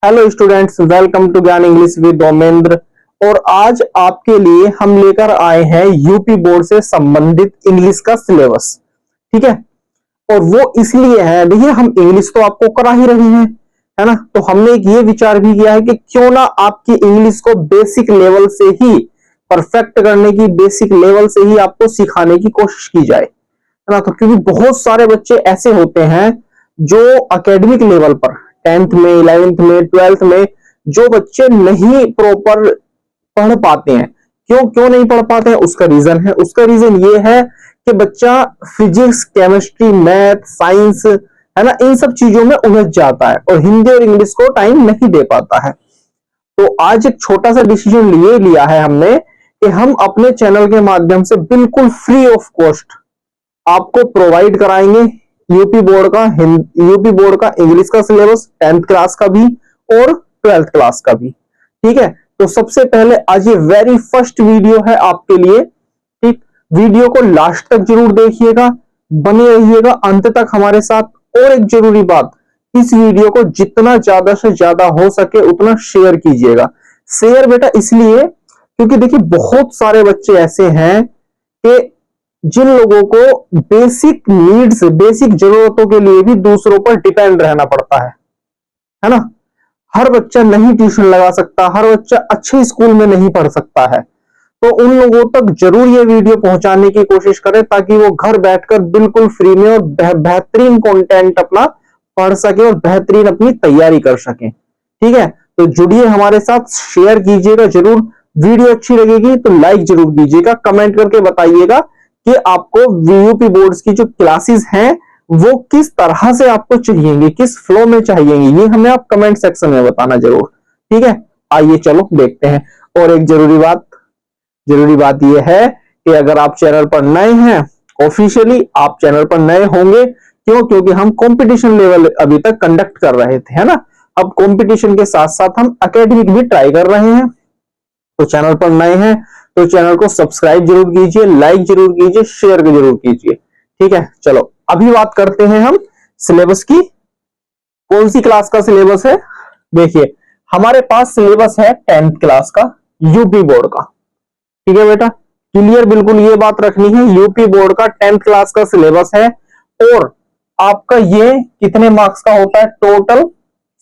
Hello students, welcome to ज्ञान English with Omendra. और आज आपके लिए हम लेकर आए हैं यूपी बोर्ड से संबंधित इंग्लिश का सिलेबस। ठीक है, और वो इसलिए है, देखिए हम इंग्लिश तो आपको करा ही रहे हैं, है ना। तो हमने एक ये विचार भी किया है कि क्यों ना आपकी इंग्लिश को बेसिक लेवल से ही परफेक्ट करने की, बेसिक लेवल से ही आपको सिखाने की कोशिश की जाए, है ना। तो क्योंकि बहुत सारे बच्चे ऐसे होते हैं जो एकेडमिक लेवल पर 10th में, 11th में, 12th में जो बच्चे नहीं प्रॉपर पढ़ पाते हैं। क्यों क्यों नहीं पढ़ पाते हैं, उसका रीजन है। उसका रीजन ये है कि बच्चा फिजिक्स, केमिस्ट्री, मैथ, साइंस, है ना, इन सब चीजों में उलझ जाता है और हिंदी और इंग्लिश को टाइम नहीं दे पाता है। तो आज एक छोटा सा डिसीजन लिया है हमने कि हम अपने चैनल के माध्यम से बिल्कुल फ्री ऑफ कॉस्ट आपको प्रोवाइड कराएंगे यूपी बोर्ड का इंग्लिश का सिलेबस, 10th क्लास का भी और 12th क्लास का भी। ठीक है, तो सबसे पहले आज ये वेरी फर्स्ट वीडियो है आपके लिए। ठीक, वीडियो को लास्ट तक जरूर देखिएगा, बने रहिएगा अंत तक हमारे साथ। और एक जरूरी बात, इस वीडियो को जितना ज्यादा से ज्यादा हो सके उतना शेयर कीजिएगा। शेयर बेटा इसलिए क्योंकि देखिए बहुत सारे बच्चे ऐसे हैं कि जिन लोगों को बेसिक नीड्स, बेसिक जरूरतों के लिए भी दूसरों पर डिपेंड रहना पड़ता है ना। हर बच्चा नहीं ट्यूशन लगा सकता, हर बच्चा अच्छे स्कूल में नहीं पढ़ सकता है। तो उन लोगों तक जरूर ये वीडियो पहुंचाने की कोशिश करें ताकि वो घर बैठकर बिल्कुल फ्री में और बेहतरीन कंटेंट अपना पढ़ सके और बेहतरीन अपनी तैयारी कर सके। ठीक है, तो जुड़िए हमारे साथ, शेयर कीजिएगा जरूर। वीडियो अच्छी लगेगी तो लाइक जरूर कीजिएगा, कमेंट करके बताइएगा कि आपको यूपी बोर्ड्स की जो क्लासेस हैं वो किस तरह से आपको चाहिएंगे, किस फ्लो में चाहिएंगे, ये हमें आप कमेंट सेक्शन में बताना जरूर। ठीक है, आइए चलो देखते हैं। और एक जरूरी बात ये है कि अगर आप चैनल पर नए हैं, ऑफिशियली आप चैनल पर नए होंगे। क्योंकि हम कंपटीशन लेवल अभी तक कंडक्ट कर रहे थे, है ना। अब कंपटीशन के साथ साथ हम एकेडमिक भी ट्राई कर रहे हैं। तो चैनल पर नए हैं तो चैनल को सब्सक्राइब जरूर कीजिए, लाइक जरूर कीजिए, शेयर जरूर कीजिए। ठीक है, चलो अभी बात करते हैं हम सिलेबस की। कौन सी क्लास का सिलेबस है? देखिए हमारे पास सिलेबस है 10th क्लास का यूपी बोर्ड का। ठीक है बेटा, क्लियर, बिल्कुल ये बात रखनी है। यूपी बोर्ड का 10th क्लास का सिलेबस है और आपका ये कितने मार्क्स का होता है? टोटल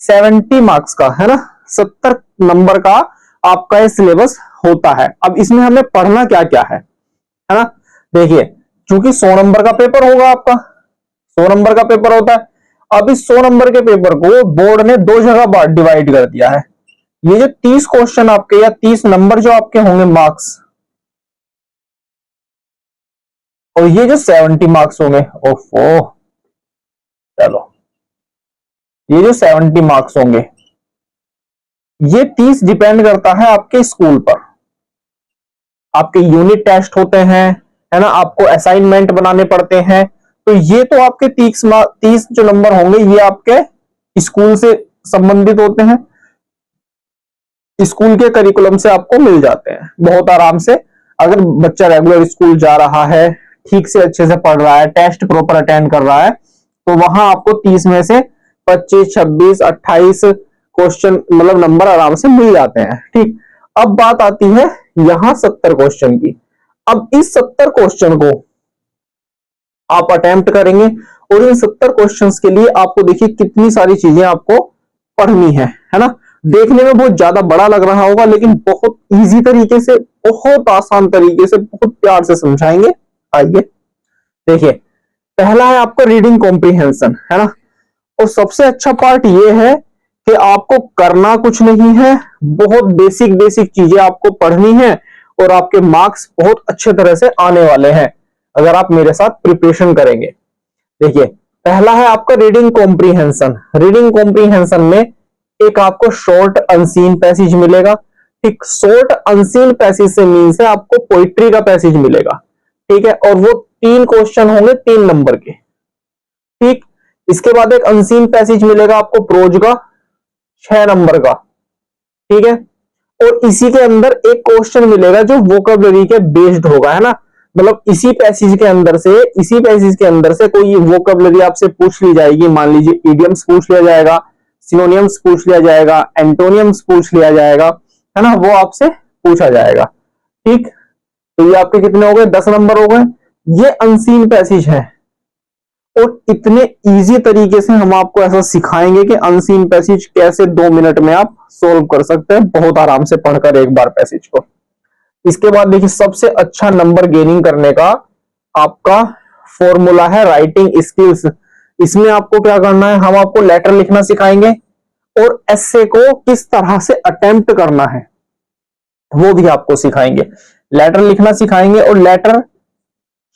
70 मार्क्स का, है ना। 70 नंबर का आपका ये सिलेबस होता है। अब इसमें हमें पढ़ना क्या क्या है ना। देखिए क्योंकि 100 नंबर का पेपर होगा आपका, 100 नंबर का पेपर होता है। अब इस 100 नंबर के पेपर को बोर्ड ने दो जगह डिवाइड कर दिया है। ये जो 30 क्वेश्चन आपके या 30 नंबर जो आपके होंगे मार्क्स, और ये जो 70 मार्क्स होंगे, ओफो, चलो ये जो 70 मार्क्स होंगे ये 30 डिपेंड करता है आपके स्कूल पर। आपके यूनिट टेस्ट होते हैं, है ना, आपको असाइनमेंट बनाने पड़ते हैं। तो ये तो आपके 30 जो नंबर होंगे ये आपके स्कूल से संबंधित होते हैं, स्कूल के करिकुलम से आपको मिल जाते हैं बहुत आराम से। अगर बच्चा रेगुलर स्कूल जा रहा है, ठीक से अच्छे से पढ़ रहा है, टेस्ट प्रॉपर अटेंड कर रहा है, तो वहां आपको 30 में से 25, 26, 28 क्वेश्चन मतलब नंबर आराम से मिल जाते हैं। ठीक, अब बात आती है यहां 70 क्वेश्चन की। अब इस 70 क्वेश्चन को आप अटेम्प्ट करेंगे और इन 70 क्वेश्चंस के लिए आपको देखिए कितनी सारी चीजें आपको पढ़नी है ना। देखने में बहुत ज्यादा बड़ा लग रहा होगा लेकिन बहुत इजी तरीके से, बहुत आसान तरीके से, बहुत प्यार से समझाएंगे। आइए देखिए, पहला है आपका रीडिंग कॉम्प्रिहेंशन, है ना। और सबसे अच्छा पार्ट ये है कि आपको करना कुछ नहीं है, बहुत बेसिक चीजें आपको पढ़नी है और आपके मार्क्स बहुत अच्छे तरह से आने वाले हैं अगर आप मेरे साथ प्रिपरेशन करेंगे। देखिए पहला है आपका रीडिंग कॉम्प्रिहेंशन। रीडिंग कॉम्प्रिहेंशन में एक आपको शॉर्ट अनसीन पैसेज मिलेगा। ठीक, शॉर्ट अनसीन पैसेज से मीन से आपको पोइट्री का पैसेज मिलेगा। ठीक है, और वो 3 क्वेश्चन होंगे 3 नंबर के। ठीक, इसके बाद एक अनसीन पैसेज मिलेगा आपको प्रोज का 6 नंबर का। ठीक है, और इसी के अंदर एक क्वेश्चन मिलेगा जो वोकैबुलरी के बेस्ड होगा, है ना। मतलब इसी पैसेज के अंदर से कोई वोकैबुलरी आपसे पूछ ली जाएगी। मान लीजिए इडियम्स पूछ लिया जाएगा, सिनोनियम्स पूछ लिया जाएगा, एंटोनियम्स पूछ लिया जाएगा, है ना, वो आपसे पूछा जाएगा। ठीक, तो ये आपके कितने हो गए, 10 नंबर हो गए। ये अनसीन पैसेज है और इतने इजी तरीके से हम आपको ऐसा सिखाएंगे कि अनसीन पैसेज कैसे 2 मिनट में आप सोल्व कर सकते हैं, बहुत आराम से पढ़कर एक बार पैसेज को। इसके बाद देखिए, सबसे अच्छा नंबर गेनिंग करने का आपका फॉर्मूला है राइटिंग स्किल्स। इसमें आपको क्या करना है, हम आपको लेटर लिखना सिखाएंगे और एस्से को किस तरह से अटेम्प्ट करना है वो भी आपको सिखाएंगे। लेटर लिखना सिखाएंगे और लेटर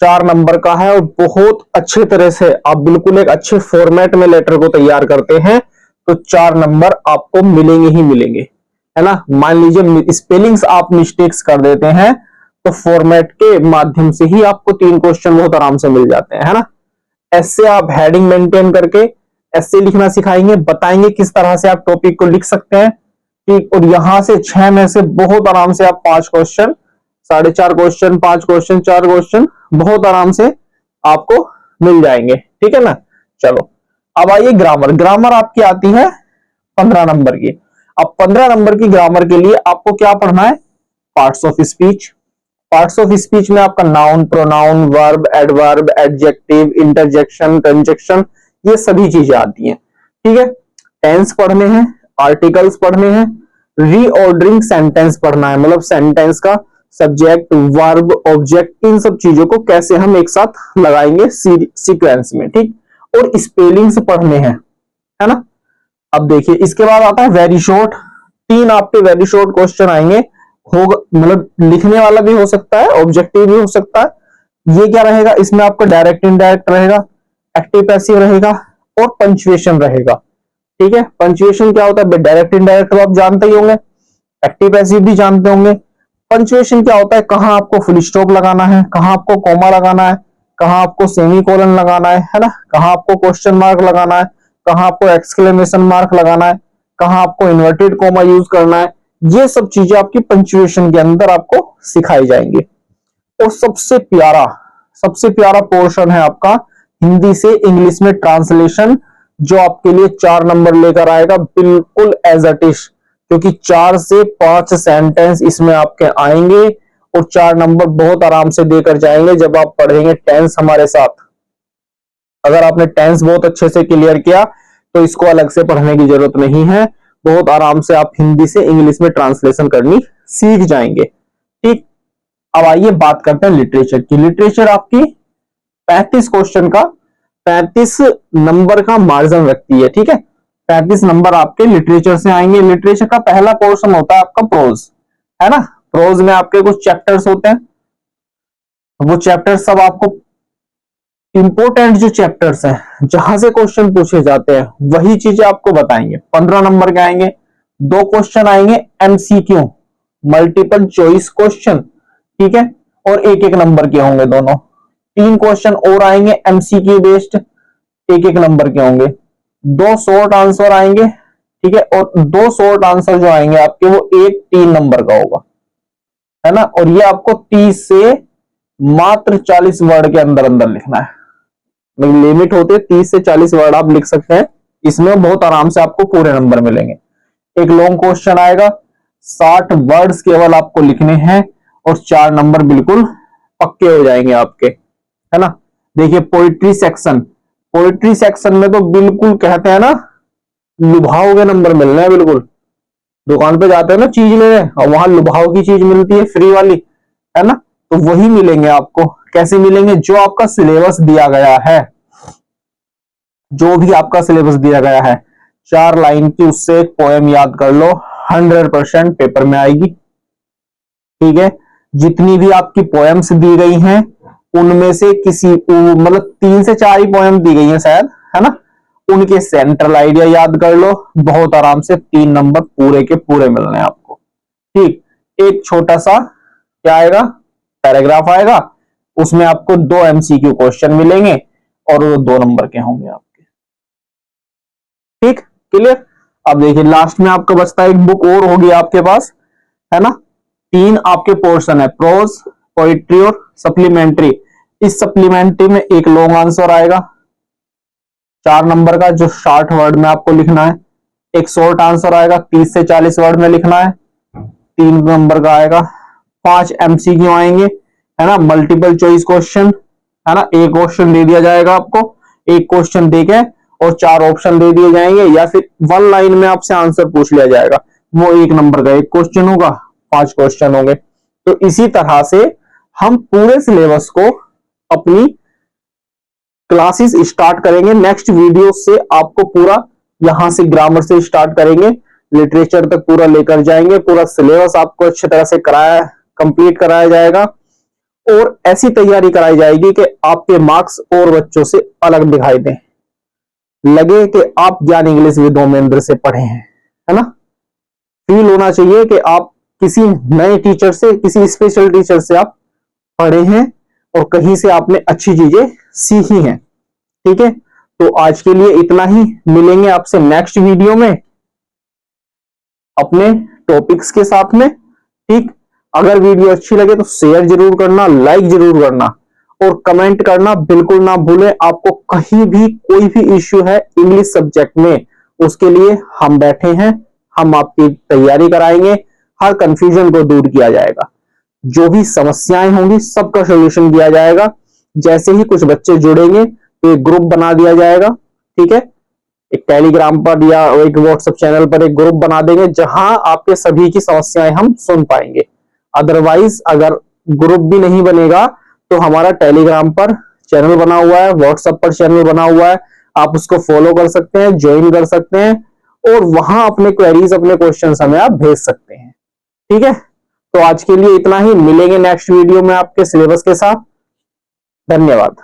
4 नंबर का है और बहुत अच्छे तरह से आप बिल्कुल एक अच्छे फॉर्मेट में लेटर को तैयार करते हैं तो 4 नंबर आपको मिलेंगे ही मिलेंगे, है ना। मान लीजिए स्पेलिंग्स आप मिस्टेक्स कर देते हैं तो फॉर्मेट के माध्यम से ही आपको 3 क्वेश्चन बहुत आराम से मिल जाते हैं, है ना। ऐसे आप हेडिंग मेंटेन करके ऐसे लिखना सिखाएंगे, बताएंगे किस तरह से आप टॉपिक को लिख सकते हैं। ठीक, और यहां से 6 में से बहुत आराम से आप 5 क्वेश्चन, 4.5 क्वेश्चन, 5 क्वेश्चन, 4 क्वेश्चन बहुत आराम से आपको मिल जाएंगे। ठीक है ना। चलो अब आइए ग्रामर। ग्रामर आपकी आती है 15 नंबर की। अब 15 नंबर की ग्रामर के लिए आपको क्या पढ़ना है, parts of speech. Parts of speech में आपका noun, pronoun, verb, adverb, adjective, interjection, conjunction, ये सभी चीजें आती हैं। ठीक है, टेंस पढ़ने हैं, आर्टिकल्स पढ़ने हैं, रीऑर्डरिंग सेंटेंस पढ़ना है, मतलब सेंटेंस का सब्जेक्ट, वर्ब, ऑब्जेक्ट, इन सब चीजों को कैसे हम एक साथ लगाएंगे सीक्वेंस में। ठीक, और स्पेलिंग्स पढ़ने हैं, है ना। अब देखिए इसके बाद आता है वेरी शॉर्ट। 3 आपके वेरी शॉर्ट क्वेश्चन आएंगे, होगा मतलब लिखने वाला भी हो सकता है, ऑब्जेक्टिव भी हो सकता है। ये क्या रहेगा, इसमें आपका डायरेक्ट इनडायरेक्ट रहेगा, एक्टिव पैसिव रहेगा और पंचुएशन रहेगा। ठीक है, पंचुएशन क्या होता है, डायरेक्ट इनडायरेक्ट तो आप जानते ही होंगे, एक्टिव पैसिव भी जानते होंगे। पंचुएशन क्या होता है, कहां आपको फुल स्टॉप लगाना है, कहां आपको कॉमा लगाना है, कहां आपको सेमीकोलन लगाना है ना, कहां आपको क्वेश्चन मार्क लगाना है, कहां आपको एक्सक्लेमेशन मार्क लगाना है, कहां आपको इन्वर्टेड कॉमा यूज करना है। ये सब चीजें आपकी पंचुएशन के अंदर आपको सिखाई जाएंगी। और सबसे प्यारा पोर्शन है आपका हिंदी से इंग्लिश में ट्रांसलेशन, जो आपके लिए 4 नंबर लेकर आएगा बिल्कुल एज इट इज, क्योंकि 4 से 5 सेंटेंस इसमें आपके आएंगे और 4 नंबर बहुत आराम से देकर जाएंगे जब आप पढ़ेंगे टेंस हमारे साथ। अगर आपने टेंस बहुत अच्छे से क्लियर किया तो इसको अलग से पढ़ने की जरूरत नहीं है, बहुत आराम से आप हिंदी से इंग्लिश में ट्रांसलेशन करनी सीख जाएंगे। ठीक, अब आइए बात करते हैं लिटरेचर की। लिटरेचर आपकी 35 क्वेश्चन का 35 नंबर का मार्जिन रखती है। ठीक है, 35 नंबर आपके लिटरेचर से आएंगे। लिटरेचर का पहला पोर्शन होता है आपका प्रोज, है ना। प्रोज में आपके कुछ चैप्टर्स होते हैं, वो चैप्टर सब आपको इंपोर्टेंट जो चैप्टर्स हैं जहां से क्वेश्चन पूछे जाते हैं वही चीजें आपको बताएंगे। 15 नंबर के आएंगे, 2 क्वेश्चन आएंगे एमसीक्यू, मल्टीपल चॉइस क्वेश्चन। ठीक है, और 1-1 नंबर के होंगे दोनों। 3 क्वेश्चन और आएंगे एमसीक्यू बेस्ड, 1-1 नंबर के होंगे। 2 शॉर्ट आंसर आएंगे, ठीक है, और 2 शॉर्ट आंसर जो आएंगे आपके वो 3 नंबर का होगा, है ना। और ये आपको 30 से मात्र 40 वर्ड के अंदर अंदर लिखना है। लिमिट होती है 30 से 40 वर्ड आप लिख सकते हैं, इसमें बहुत आराम से आपको पूरे नंबर मिलेंगे। एक लॉन्ग क्वेश्चन आएगा, 60 वर्ड्स केवल आपको लिखने हैं और 4 नंबर बिल्कुल पक्के हो जाएंगे आपके, है ना। देखिए पोइट्री सेक्शन, पोइट्री सेक्शन में तो बिल्कुल कहते हैं ना लुभाव के नंबर मिलने हैं। बिल्कुल दुकान पे जाते हैं ना चीज लेने और वहां लुभाव की चीज मिलती है फ्री वाली, है ना, तो वही मिलेंगे आपको। कैसे मिलेंगे, जो आपका सिलेबस दिया गया है, जो भी आपका सिलेबस दिया गया है 4 लाइन की उससे एक पोएम याद कर लो, 100% पेपर में आएगी। ठीक है, जितनी भी आपकी पोएम्स दी गई हैं उनमें से किसी मतलब 3 से 4 ही पोएम दी गई हैं शायद, है ना, उनके सेंट्रल आइडिया याद कर लो, बहुत आराम से 3 नंबर पूरे के पूरे मिलने हैं आपको। ठीक, एक छोटा सा क्या आएगा, पैराग्राफ आएगा, उसमें आपको 2 एमसीक्यू क्वेश्चन मिलेंगे और वो 2 नंबर के होंगे आपके। ठीक, क्लियर। अब देखिए लास्ट में आपका बचता है एक बुक और होगी आपके पास, है ना। 3 आपके पोर्शन है, प्रोज, पोइट्री और सप्लीमेंट्री। इस सप्लीमेंट्री में एक लॉन्ग आंसर आएगा 4 नंबर का जो शॉर्ट वर्ड में आपको लिखना है, एक शॉर्ट आंसर आएगा 30 से 40 वर्ड में लिखना है, 3 नंबर का आएगा। 5 MCQ आएंगे, है ना, मल्टीपल चॉइस क्वेश्चन, है ना, एक क्वेश्चन दे दिया जाएगा आपको, एक क्वेश्चन देके और 4 ऑप्शन दे दिए जाएंगे, या फिर 1 लाइन में आपसे आंसर पूछ लिया जाएगा, वो 1 नंबर का एक क्वेश्चन होगा, 5 क्वेश्चन होंगे। तो इसी तरह से हम पूरे सिलेबस को अपनी क्लासेस स्टार्ट करेंगे। नेक्स्ट वीडियो से आपको पूरा यहां से ग्रामर से स्टार्ट करेंगे, लिटरेचर तक पूरा लेकर जाएंगे, पूरा सिलेबस आपको अच्छी तरह से कंप्लीट कराया जाएगा और ऐसी तैयारी कराई जाएगी कि आपके मार्क्स और बच्चों से अलग दिखाई दें, लगे कि आप ज्ञान इंग्लिश विद धर्मेंद्र से पढ़े हैं, है ना। फील होना चाहिए कि आप किसी नए टीचर से, किसी स्पेशल टीचर से आप पढ़े हैं और कहीं से आपने अच्छी चीजें सीखी हैं। ठीक है, तो आज के लिए इतना ही, मिलेंगे आपसे नेक्स्ट वीडियो में अपने टॉपिक्स के साथ में। ठीक, अगर वीडियो अच्छी लगे तो शेयर जरूर करना, लाइक जरूर करना और कमेंट करना बिल्कुल ना भूलें। आपको कहीं भी कोई भी इश्यू है इंग्लिश सब्जेक्ट में, उसके लिए हम बैठे हैं, हम आपकी तैयारी कराएंगे, हर कंफ्यूजन को दूर किया जाएगा, जो भी समस्याएं होंगी सबका सॉल्यूशन किया जाएगा। जैसे ही कुछ बच्चे जुड़ेंगे तो एक ग्रुप बना दिया जाएगा, ठीक है, एक टेलीग्राम पर या एक व्हाट्सएप चैनल पर एक ग्रुप बना देंगे जहां आपके सभी की समस्याएं हम सुन पाएंगे। अदरवाइज अगर ग्रुप भी नहीं बनेगा तो हमारा टेलीग्राम पर चैनल बना हुआ है, व्हाट्सएप पर चैनल बना हुआ है, आप उसको फॉलो कर सकते हैं, ज्वाइन कर सकते हैं और वहां अपने क्वेरीज, अपने क्वेश्चन हमें आप भेज सकते हैं। ठीक है, तो आज के लिए इतना ही, मिलेंगे नेक्स्ट वीडियो में आपके सिलेबस के साथ। धन्यवाद।